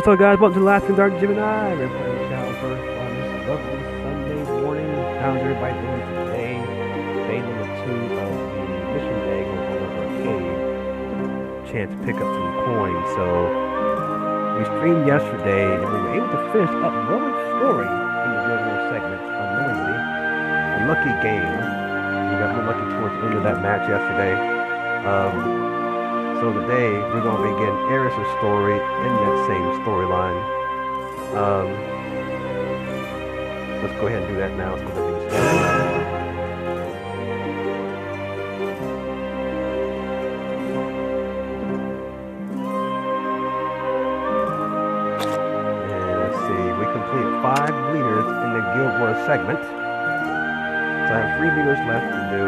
What's up, guys? Welcome to the Last and Dark Gemini. We're playing Shadowverse on this lovely Sunday morning. How's everybody doing today? Day number 2 of the mission day. We're going to a cave. Chance to pick up some coins. So we streamed yesterday and we were able to finish up Marlon's story in the Guild Wars segment unknowingly. A lucky game. We got more lucky towards the end of that match yesterday. So today we're going to begin Eris' story in that same storyline. Let's go ahead and do that now. Let's go to the and let's see, we completed 5 leaders in the Guild Wars segment. So I have 3 leaders left to do.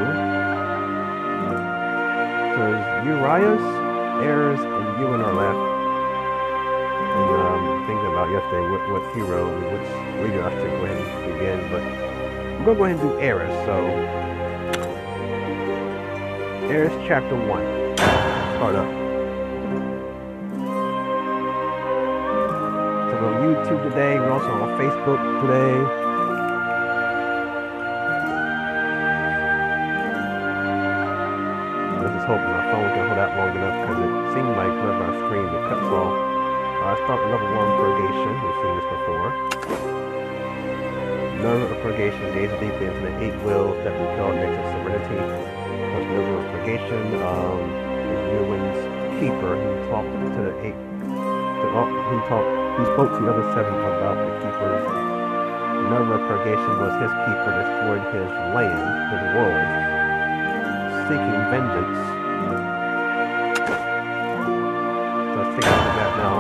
So there's Urias, Eris, and Ewan are left. And thinking about yesterday, what hero, which leader I should go ahead and begin. But I'm going to go ahead and do Eris. So, Eris chapter 1. Start up. So we're on YouTube today. We're also on Facebook today. Hoping my phone can hold out long enough because it seemed like whenever I stream it cuts off. I start with level 1 purgation. We've seen this before. Nerve of purgation gazes deeply into the 8 wills that repel next to serenity. Plus nerve of purgation is Ewan's keeper who talked to the 8 who spoke to the other 7 about the keepers. Nerve of purgation was his keeper, destroyed his land, his world, seeking vengeance. Let's take a look at that now.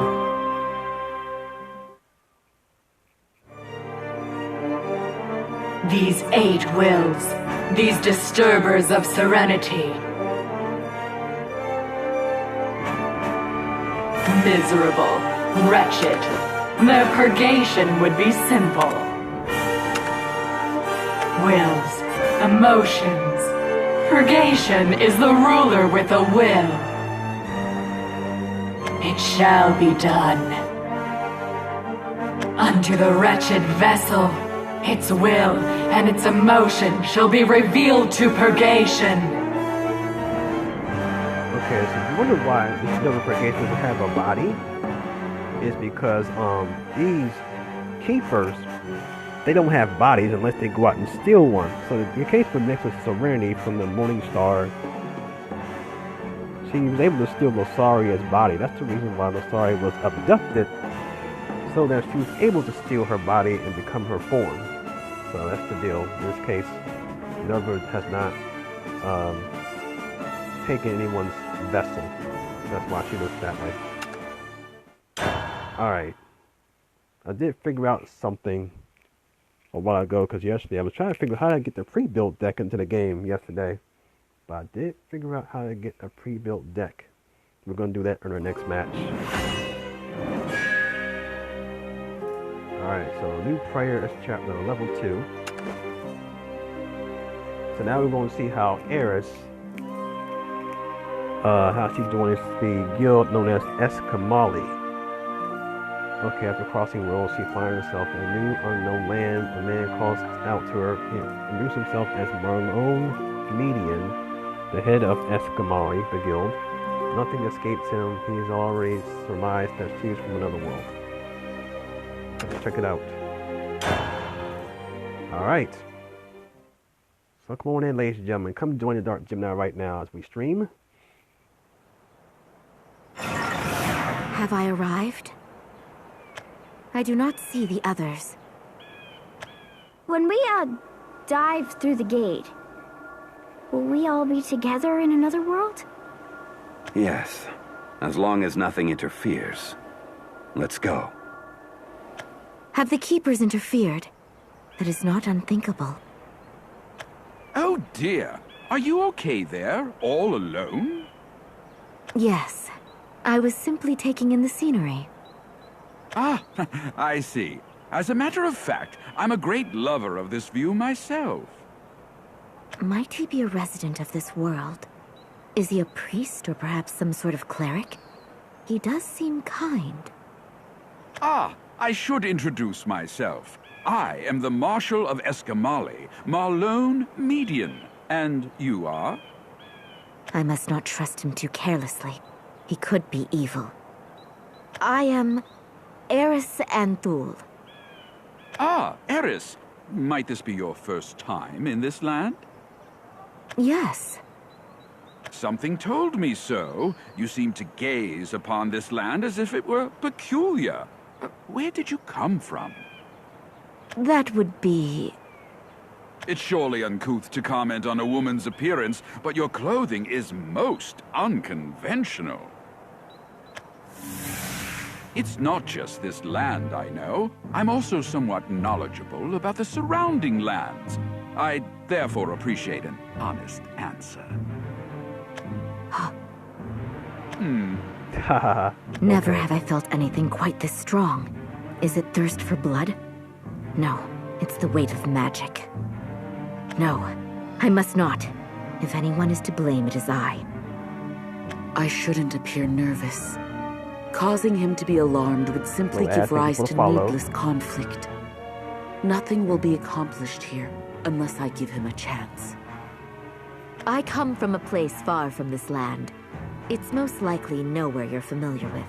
These 8 wills, these disturbers of serenity. Miserable, wretched, their purgation would be simple. Wills, emotions. Purgation is the ruler with a will. It shall be done. Unto the wretched vessel, its will and its emotion shall be revealed to purgation. Okay, so you wonder why this silver purgation doesn't have a body? Is because these keepers, they don't have bodies unless they go out and steal one. So the case with next with Serenity from the Morning Star, she was able to steal Losaria's body. That's the reason why Losaria was abducted, so that she was able to steal her body and become her form. So that's the deal. In this case, Nerva has not taken anyone's vessel. That's why she looks that way. Alright. I did figure out something a while ago, because yesterday I was trying to figure out how to get the pre-built deck into the game yesterday. But I did figure out how to get a pre-built deck. We're going to do that in our next match. Alright, so new prayer is chapter level 2. So now we're going to see how Eris, how she's doing the guild known as Eskamali. Okay, after crossing worlds, she finds herself in a new unknown land. A man calls out to her and introduces himself as Marlon, the head of Eskamali, the guild. Nothing escapes him. He's already surmised that she's from another world. Let's check it out. Alright. So come on in, ladies and gentlemen. Come join the Dark Gemini right now as we stream. Have I arrived? I do not see the others. When we, dive through the gate, will we all be together in another world? Yes, as long as nothing interferes. Let's go. Have the keepers interfered? That is not unthinkable. Oh dear, are you okay there, all alone? Yes, I was simply taking in the scenery. Ah, I see. As a matter of fact, I'm a great lover of this view myself. Might he be a resident of this world? Is he a priest or perhaps some sort of cleric? He does seem kind. Ah, I should introduce myself. I am the Marshal of Eskamali, Marlon Median. And you are? I must not trust him too carelessly. He could be evil. I am Eris and Thul. Ah, Eris. Might this be your first time in this land? Yes. Something told me so. You seem to gaze upon this land as if it were peculiar. Where did you come from? That would be... It's surely uncouth to comment on a woman's appearance, but your clothing is most unconventional. It's not just this land, I know. I'm also somewhat knowledgeable about the surrounding lands. I'd therefore appreciate an honest answer. Never have I felt anything quite this strong. Is it thirst for blood? No, it's the weight of magic. No, I must not. If anyone is to blame, it is I. I shouldn't appear nervous. Causing him to be alarmed would simply Well, give rise to follow. needless conflict. Nothing will be accomplished here unless I give him a chance. I come from a place far from this land. It's most likely nowhere you're familiar with.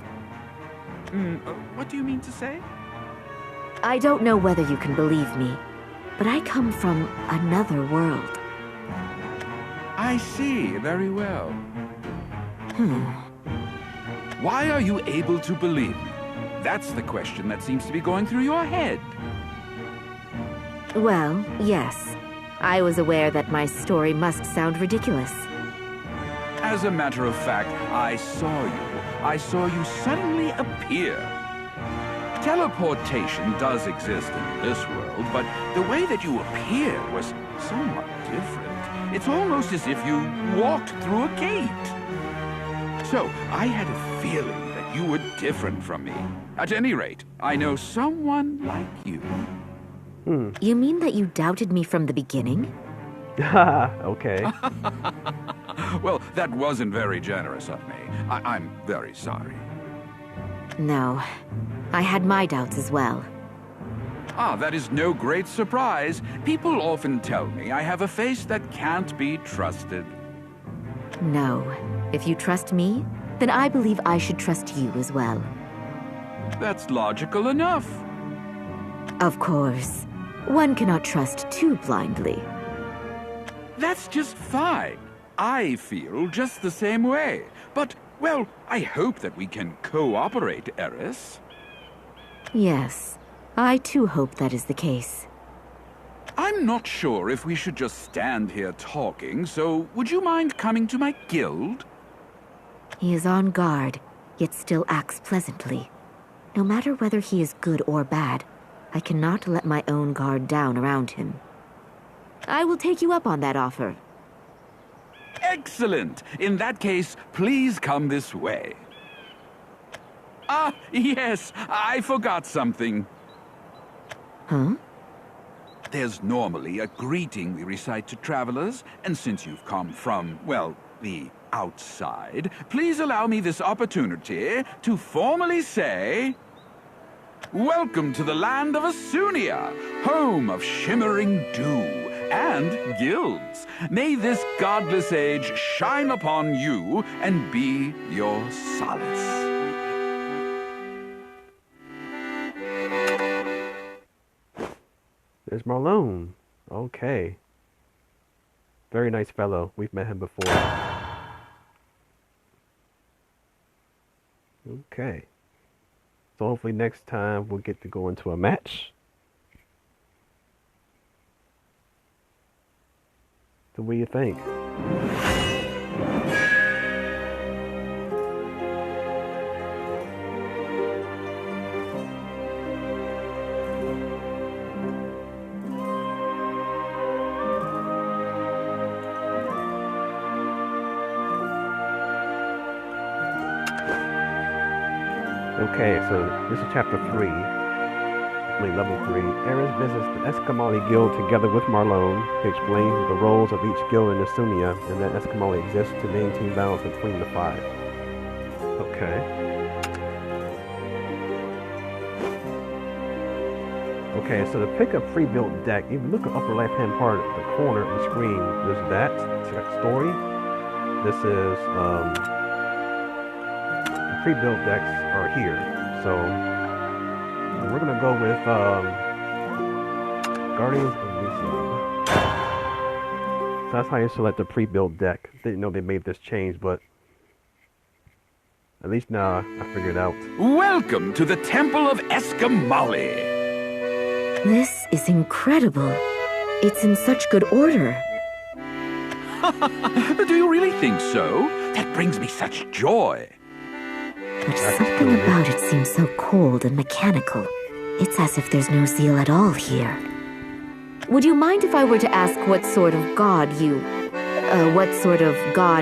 What do you mean to say? I don't know whether you can believe me, but I come from another world. I see, very well. Why are you able to believe me? That's the question that seems to be going through your head. Well, yes. I was aware that my story must sound ridiculous. As a matter of fact, I saw you. I saw you suddenly appear. Teleportation does exist in this world, but the way that you appeared was somewhat different. It's almost as if you walked through a gate. So, I had a feeling that you were different from me. At any rate, I know someone like you. You mean that you doubted me from the beginning? Okay. Well, that wasn't very generous of me. I'm very sorry. No. I had my doubts as well. Ah, that is no great surprise. People often tell me I have a face that can't be trusted. No. If you trust me, then I believe I should trust you as well. That's logical enough. Of course. One cannot trust too blindly. That's just fine. I feel just the same way. But, well, I hope that we can cooperate, Eris. Yes. I too hope that is the case. I'm not sure if we should just stand here talking, so would you mind coming to my guild? He is on guard, yet still acts pleasantly. No matter whether he is good or bad, I cannot let my own guard down around him. I will take you up on that offer. Excellent! In that case, please come this way. Ah, yes, I forgot something. Huh? There's normally a greeting we recite to travelers, and since you've come from, well, the outside, please allow me this opportunity to formally say... Welcome to the land of Asunia, home of shimmering dew and guilds. May this godless age shine upon you and be your solace. There's Marlon. Okay. Very nice fellow. We've met him before. Okay. So hopefully next time we'll get to go into a match. So what do you think? Okay, so this is chapter 3. Level 3. Eris visits the Eskamali Guild together with Marlon. He explains the roles of each guild in Asunia and that Eskamali exists to maintain balance between the five. Okay. Okay, so to pick a pre-built deck, if you look at the upper left-hand part of the corner of the screen, there's that. It's like story. This is, the pre-built decks are here. So, we're gonna go with, Guardians of the Sun. So that's how you select a pre-built deck. Didn't know they made this change, but at least now I figured it out. Welcome to the Temple of Eskamali. This is incredible. It's in such good order. Do you really think so? That brings me such joy. But something about it seems so cold and mechanical. It's as if there's no zeal at all here. Would you mind if I were to ask what sort of god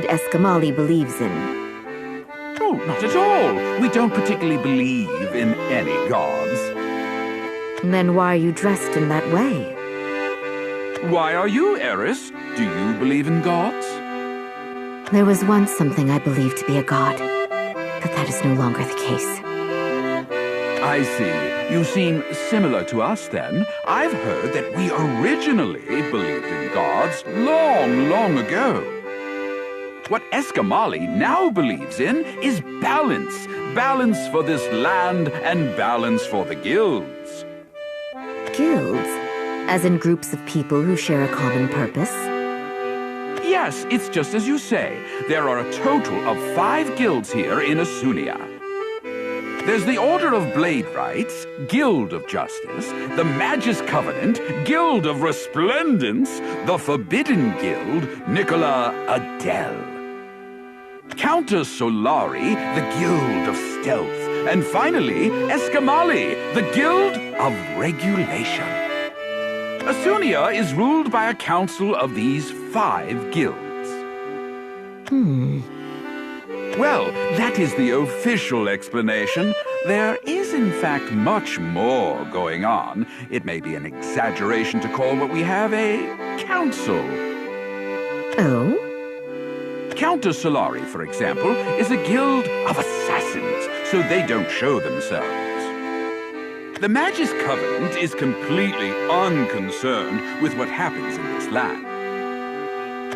Eskamali believes in? Oh, not at all. We don't particularly believe in any gods. Then why are you dressed in that way? Why are you, Eris? Do you believe in gods? There was once something I believed to be a god, but that is no longer the case. I see. You seem similar to us, then. I've heard that we originally believed in gods long, long ago. What Eskamali now believes in is balance. Balance for this land and balance for the guilds. Guilds? As in groups of people who share a common purpose? Yes, it's just as you say. There are a total of 5 guilds here in Asunia. There's the Order of Blade Rights, Guild of Justice, the Magus Covenant, Guild of Resplendence, the Forbidden Guild, Nicola Adele. Countess Solari, the Guild of Stealth, and finally, Eskamali, the Guild of Regulation. Asunia is ruled by a council of these 5 guilds. Well, that is the official explanation. There is, in fact, much more going on. It may be an exaggeration to call what we have a council. Oh? Countess Solari, for example, is a guild of assassins, so they don't show themselves. The Magus Covenant is completely unconcerned with what happens in this land.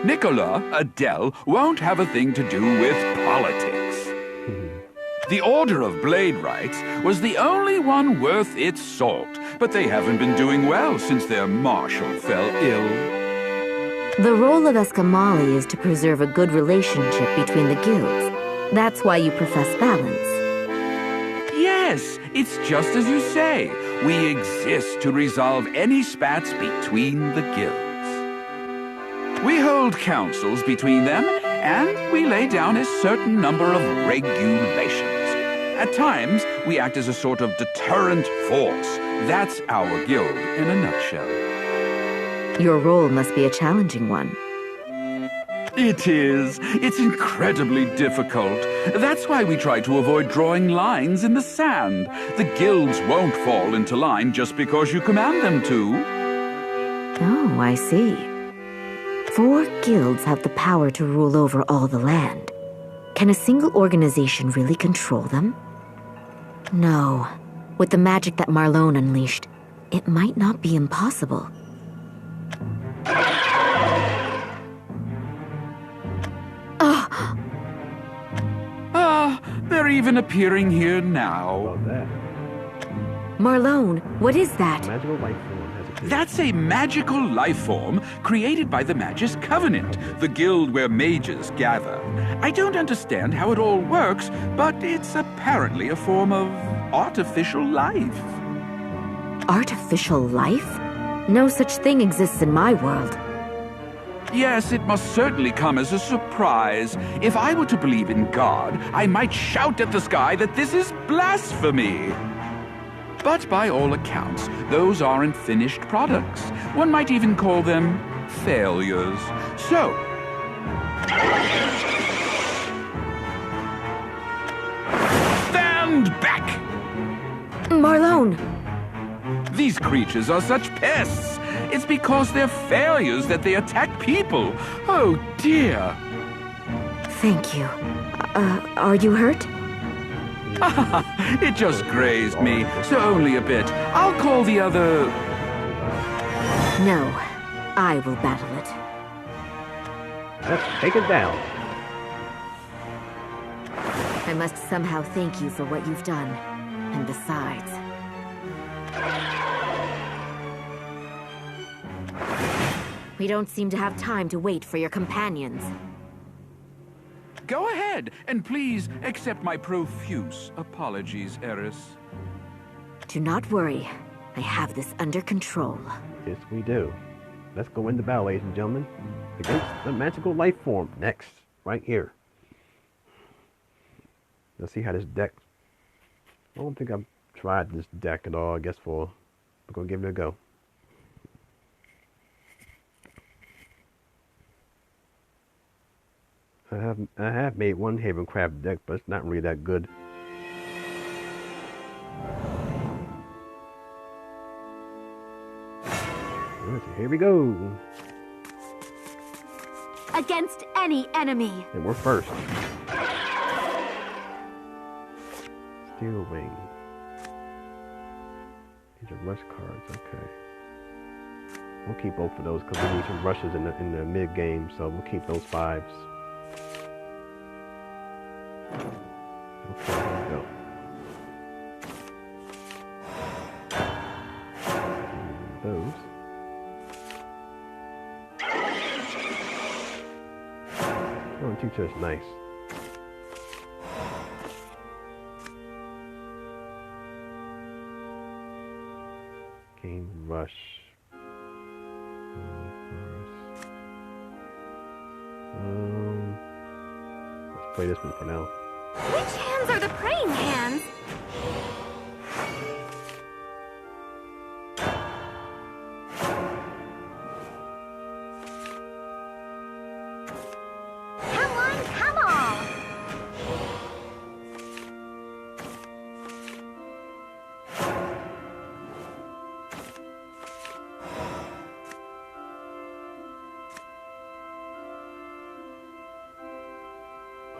Nicola Adele won't have a thing to do with politics. The Order of Blade Rights was the only one worth its salt, but they haven't been doing well since their marshal fell ill. The role of Eskamali is to preserve a good relationship between the guilds. That's why you profess balance. Yes, it's just as you say. We exist to resolve any spats between the guilds. We hold councils between them, and we lay down a certain number of regulations. At times, we act as a sort of deterrent force. That's our guild in a nutshell. Your role must be a challenging one. It is. It's incredibly difficult. That's why we try to avoid drawing lines in the sand. The guilds won't fall into line just because you command them to. Oh, I see. 4 guilds have the power to rule over all the land. Can a single organization really control them? No. With the magic that Marlon unleashed, it might not be impossible. They're even appearing here now. About that. Marlon, what is that? Magical life form has appeared. That's a magical life form created by the Magus Covenant, the guild where mages gather. I don't understand how it all works, but it's apparently a form of artificial life. Artificial life? No such thing exists in my world. Yes, it must certainly come as a surprise. If I were to believe in God, I might shout at the sky that this is blasphemy. But by all accounts, those aren't finished products. One might even call them failures. So, stand back! Marlon! These creatures are such pests. It's because they're failures that they attack people. Oh, dear. Thank you. Are you hurt? It just grazed me, so only a bit. I'll call the other... No, I will battle it. Let's take it down. I must somehow thank you for what you've done. And besides... we don't seem to have time to wait for your companions. Go ahead, and please accept my profuse apologies, Eris. Do not worry. I have this under control. Yes, we do. Let's go into battle, ladies and gentlemen. Against the magical life form. Next. Right here. Let's see how this deck... I don't think I've tried this deck at all. I guess we're going to give it a go. I have made one Heavencraft deck, but it's not really that good. Here we go. Against any enemy. And we're first. Steel Wing. These are rush cards, okay. We'll keep both of those because we need some rushes in the mid game, so we'll keep those 5s. Okay, here we go. Those. Oh, teacher is nice. Game rush. Let's play this one for now. Which hands are the praying hands? Come on, come on!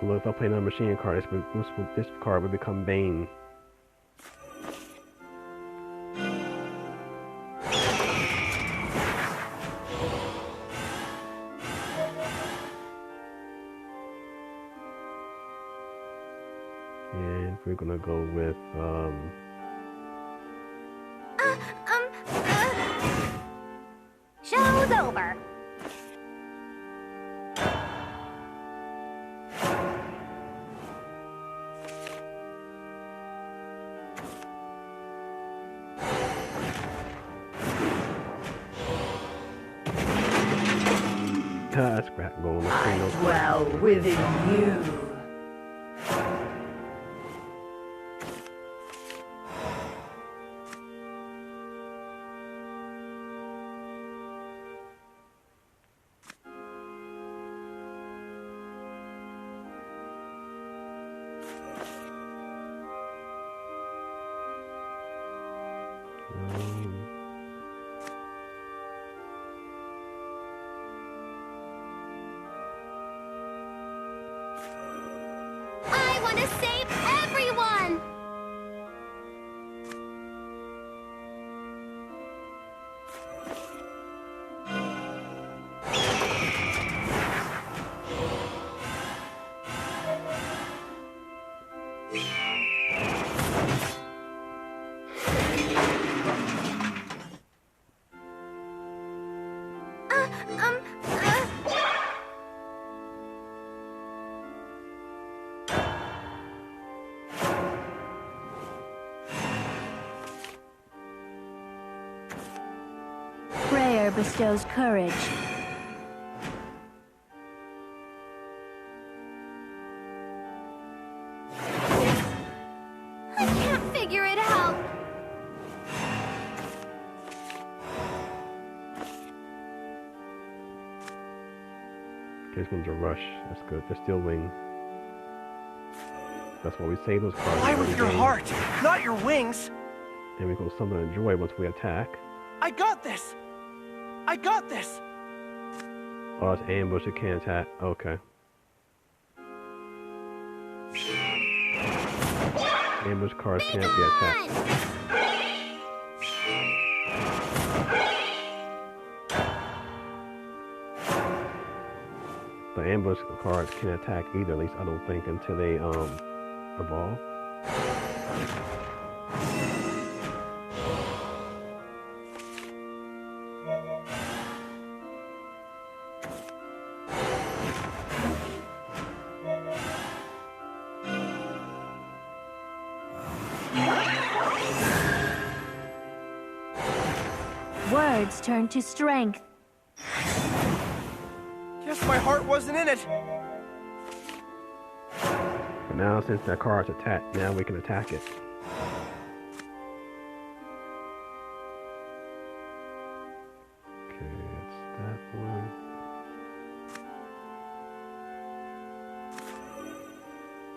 Although if I play another machine card, this card would become Bane. And we're gonna go with Show's over. scrap going. I dwell within you. I want to save everyone! Prayer bestows courage. I can't figure it out. This one's a rush. That's good. They're still wing. That's why we save those cards. Fly for with the your game. heart, not your wings. And we go summon a joy once we attack. I got this. I got this. Oh, it's ambush. It can't attack. Okay. Ambush cards can't be attacked. The ambush cards can't attack either, at least I don't think, until they evolve. Words turn to strength. Guess my heart wasn't in it. But now, since that card's attacked, now we can attack it. Okay, it's that one.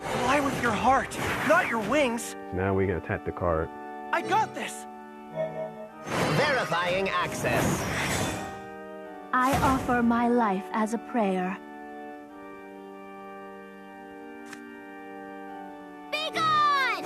Fly with your heart, not your wings. Now we can attack the card. I got this. Verifying access. I offer my life as a prayer. Be gone!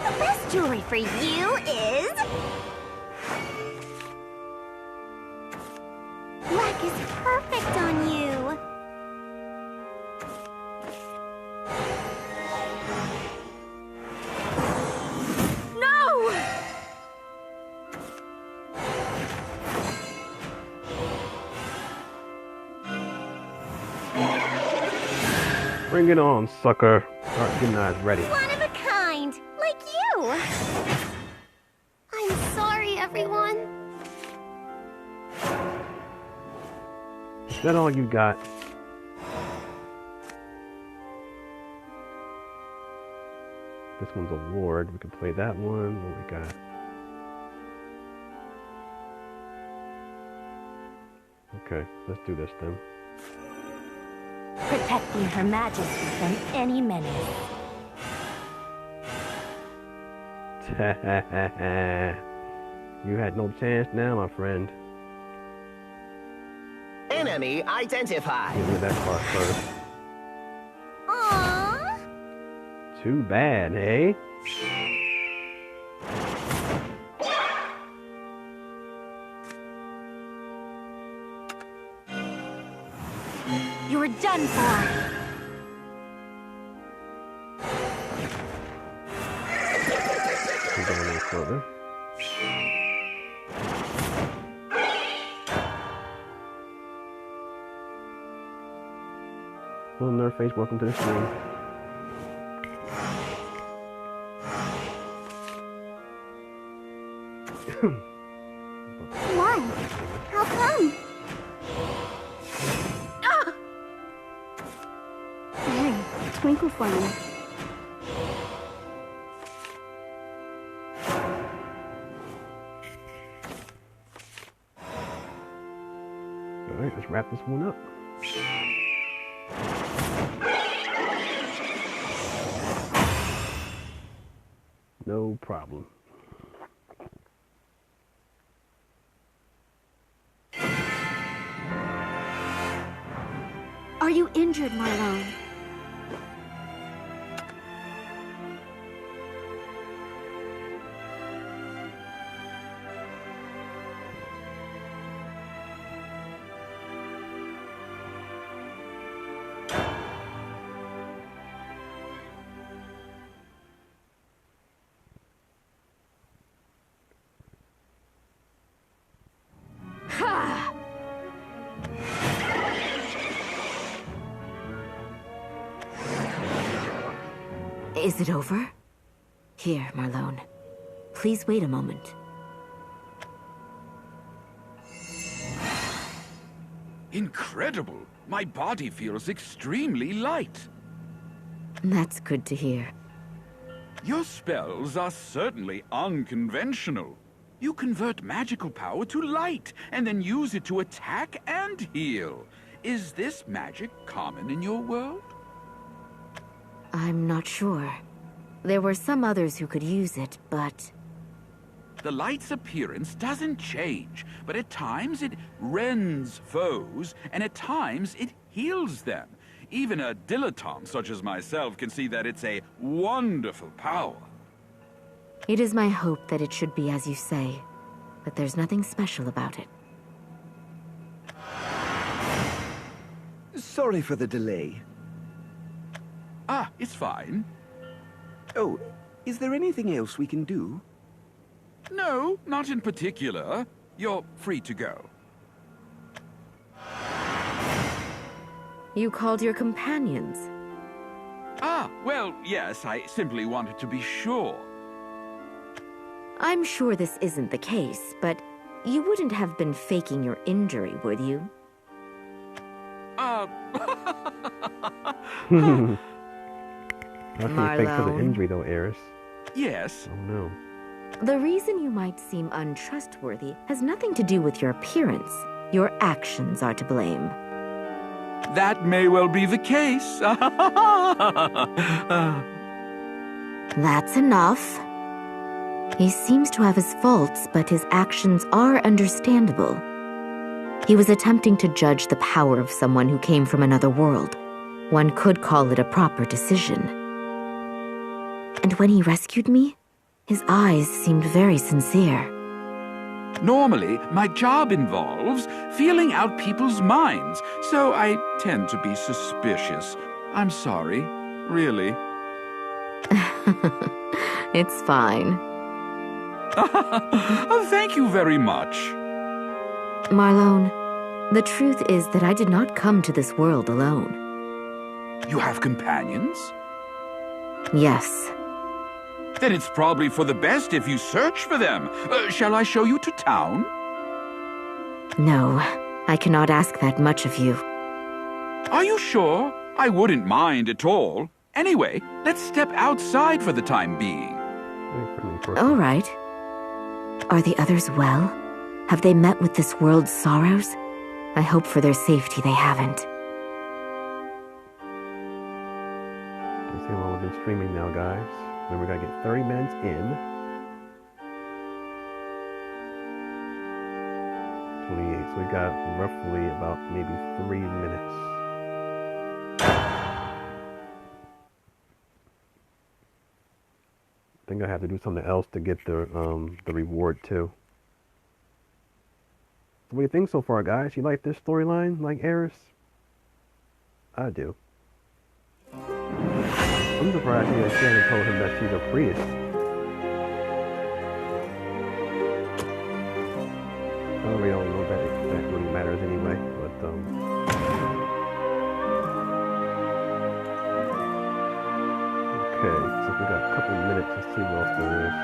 The best jewelry for you is... black is perfect on you. No! Bring it on, sucker. Start getting eyes ready. One of a kind, like you. I'm sorry, everyone. Is that all you got? This one's a ward. We can play that one. What we got? Okay, let's do this then. Protecting Her Majesty from any menace. You had no chance now, my friend. Enemy identified. Give me that card first. Aww. Too bad, eh? You were done for. We're going a little further. Hello, Nerdface. Welcome to the stream. Why? How come? Ah! Hey, twinkle for me. Alright, let's wrap this one up. No problem. Are you injured, Marlon? Is it over? Here, Marlon. Please wait a moment. Incredible! My body feels extremely light. That's good to hear. Your spells are certainly unconventional. You convert magical power to light, and then use it to attack and heal. Is this magic common in your world? I'm not sure. There were some others who could use it, but... The light's appearance doesn't change, but at times it rends foes, and at times it heals them. Even a dilettante such as myself can see that it's a wonderful power. It is my hope that it should be as you say, but there's nothing special about it. Sorry for the delay. Ah, it's fine. Oh, is there anything else we can do? No, not in particular. You're free to go. You called your companions. Ah, well, yes, I simply wanted to be sure. I'm sure this isn't the case, but you wouldn't have been faking your injury, would you? How can you fake for the Marlon. injury, though, Eris? Yes. Oh, no. The reason you might seem untrustworthy has nothing to do with your appearance. Your actions are to blame. That may well be the case. That's enough. He seems to have his faults, but his actions are understandable. He was attempting to judge the power of someone who came from another world. One could call it a proper decision. And when he rescued me, his eyes seemed very sincere. Normally, my job involves feeling out people's minds, so I tend to be suspicious. I'm sorry, really. It's fine. Oh, thank you very much. Marlon, the truth is that I did not come to this world alone. You have companions? Yes. Then it's probably for the best if you search for them. Shall I show you to town? No, I cannot ask that much of you. Are you sure? I wouldn't mind at all. Anyway, let's step outside for the time being. All right. Are the others well? Have they met with this world's sorrows? I hope for their safety they haven't. Let's see how long we've been streaming now, guys. Then we gotta get 30 minutes in. 28, so we got roughly about maybe 3 minutes. I think I have to do something else to get the reward too. So what do you think so far, guys? You like this storyline, like Eris? I do. I'm surprised that Shannon told him that she's a priest. I really don't know that really matters anyway, but okay, so we got a couple minutes to see what else there is.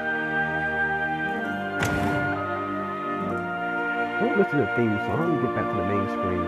Don't listen to the theme song. Let me get back to the main screen.